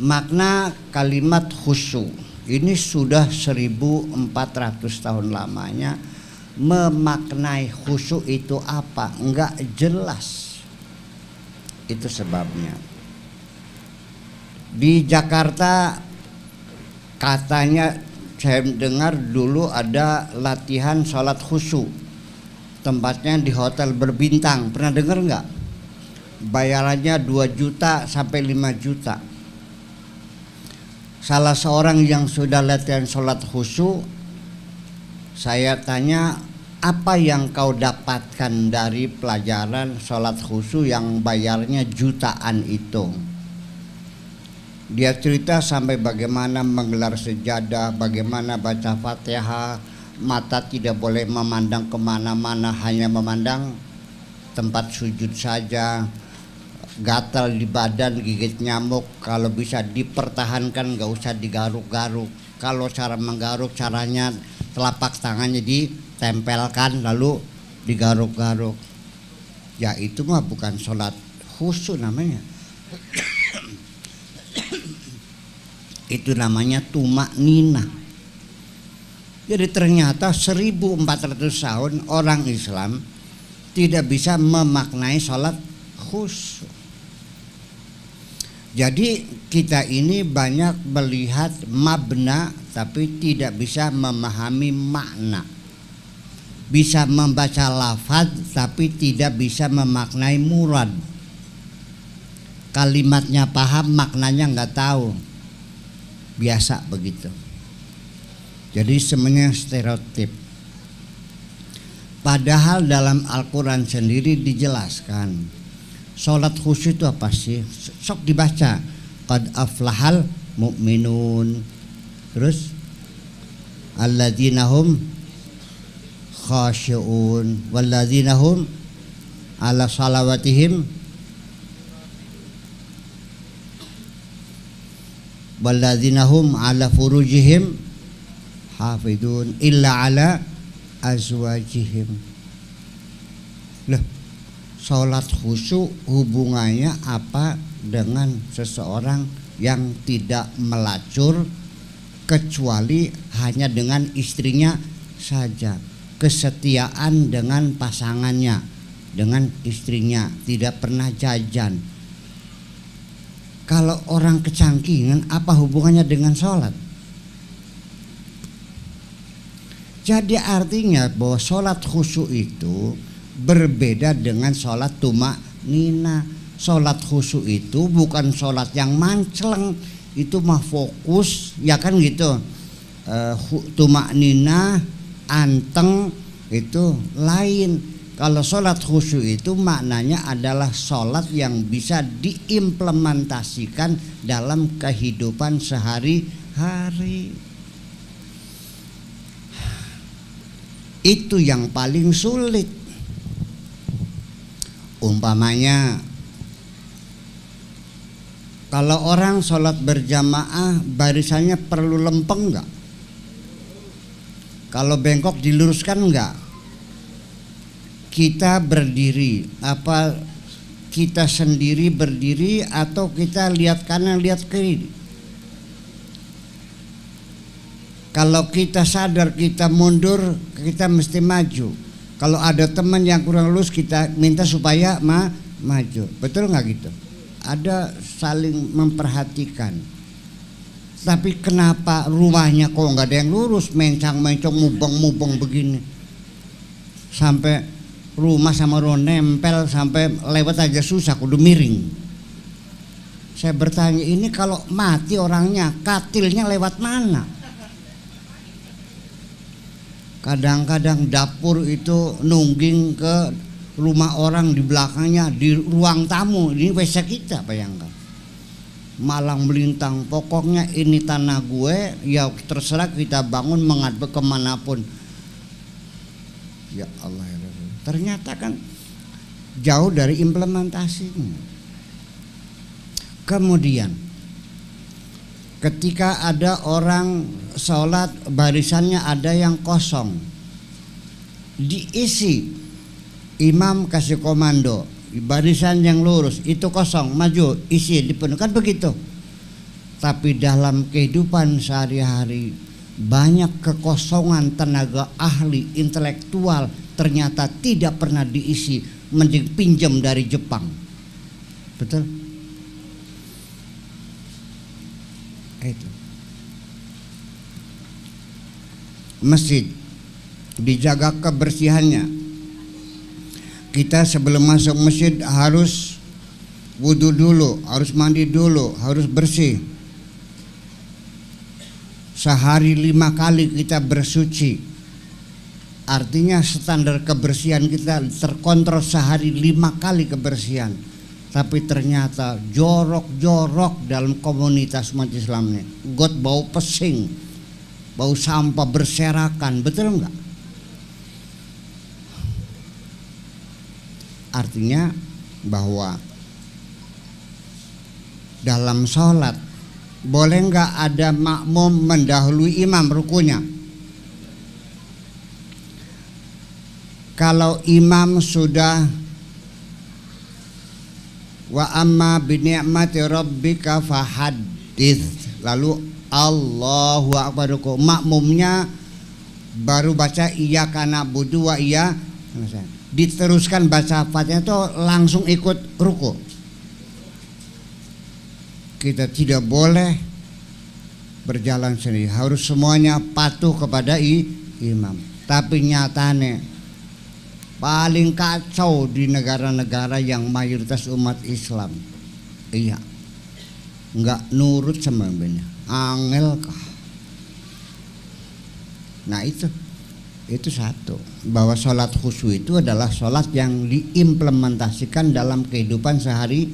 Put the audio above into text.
Makna kalimat khusyuk ini sudah 1400 tahun lamanya. Memaknai khusyuk itu apa? Enggak jelas. Itu sebabnya. Di Jakarta katanya saya dengar dulu ada latihan sholat khusyuk. Tempatnya di hotel berbintang. Pernah dengar enggak? Bayarannya 2 juta sampai 5 juta. Salah seorang yang sudah latihan sholat khusyuk, saya tanya, apa yang kau dapatkan dari pelajaran sholat khusyuk yang bayarnya jutaan itu? Dia cerita sampai bagaimana menggelar sejadah, bagaimana baca Fatihah, mata tidak boleh memandang kemana-mana, hanya memandang tempat sujud saja. Gatal di badan, gigit nyamuk, kalau bisa dipertahankan, nggak usah digaruk-garuk. Kalau cara menggaruk, caranya telapak tangannya ditempelkan lalu digaruk-garuk. Ya itu mah bukan sholat khusyuk namanya. Itu namanya tumak nina. Jadi ternyata 1400 tahun orang Islam tidak bisa memaknai sholat khusyuk. Jadi kita ini banyak melihat mabna tapi tidak bisa memahami makna. Bisa membaca lafaz tapi tidak bisa memaknai murad. Kalimatnya paham, maknanya nggak tahu. Biasa begitu. Jadi semuanya stereotip. Padahal dalam Al-Quran sendiri dijelaskan sholat khusyuk itu apa sih? Sok dibaca. Qad aflahal mu'minun. Terus alladzina hum khashi'un walladzina hum ala salawatihim walladzina hum ala furujihim hafidun illa ala azwajihim. Loh, sholat khusyuk hubungannya apa dengan seseorang yang tidak melacur kecuali hanya dengan istrinya saja, kesetiaan dengan pasangannya, dengan istrinya, tidak pernah jajan. Kalau orang kecangkingan, apa hubungannya dengan sholat? Jadi artinya bahwa sholat khusyuk itu berbeda dengan sholat tumak nina. Sholat khusyuk itu bukan sholat yang manceleng, itu mah fokus, ya kan gitu. Tumak nina, anteng itu lain. Kalau sholat khusyuk itu maknanya adalah sholat yang bisa diimplementasikan dalam kehidupan sehari-hari. Itu yang paling sulit. Umpamanya kalau orang sholat berjamaah barisannya perlu lempeng enggak? Kalau bengkok diluruskan enggak? Kita berdiri, apa kita sendiri berdiri atau kita lihat kanan lihat kiri? Kalau kita sadar kita mundur, kita mesti maju. Kalau ada teman yang kurang lurus, kita minta supaya maju. Betul nggak gitu? Ada saling memperhatikan. Tapi kenapa rumahnya kok nggak ada yang lurus, mencang-mencong, mubeng-mubeng begini? Sampai rumah sama rumah nempel, sampai lewat aja susah, kudu miring. Saya bertanya, ini kalau mati orangnya, katilnya lewat mana? Kadang-kadang dapur itu nungging ke rumah orang di belakangnya, di ruang tamu. Ini WC kita, bayangkan. Malang melintang, pokoknya ini tanah gue, ya terserah kita bangun menghadap kemanapun. Ya Allah ya Rasul. Ternyata kan jauh dari implementasinya. Kemudian ketika ada orang sholat barisannya ada yang kosong, diisi, imam kasih komando, barisan yang lurus itu kosong, maju, isi, dipenuhkan begitu. tapi dalam kehidupan sehari-hari banyak kekosongan tenaga ahli intelektual ternyata tidak pernah diisi, mending pinjam dari Jepang. Betul? Itu. Masjid dijaga kebersihannya. Kita sebelum masuk masjid harus wudu dulu, harus mandi dulu, harus bersih. Sehari 5 kali kita bersuci. Artinya standar kebersihan kita terkontrol sehari 5 kali kebersihan. Tapi ternyata jorok-jorok dalam komunitas umat Islam ini. Got bau pesing, bau sampah berserakan, betul enggak? Artinya bahwa dalam sholat boleh enggak ada makmum mendahului imam rukunya? Kalau imam sudah wa amma bi ni'mati rabbika fahaddits, lalu Allahu akbar, makmumnya baru baca iyyaka na'budu wa iyyaka nasta'in, diteruskan baca Fatihah itu langsung ikut ruku. Kita tidak boleh berjalan sendiri, harus semuanya patuh kepada imam. Tapi nyatane paling kacau di negara-negara yang mayoritas umat Islam. Iya, nggak nurut sama benar. Angel kah? Nah itu satu, bahwa sholat khusyuk itu adalah sholat yang diimplementasikan dalam kehidupan sehari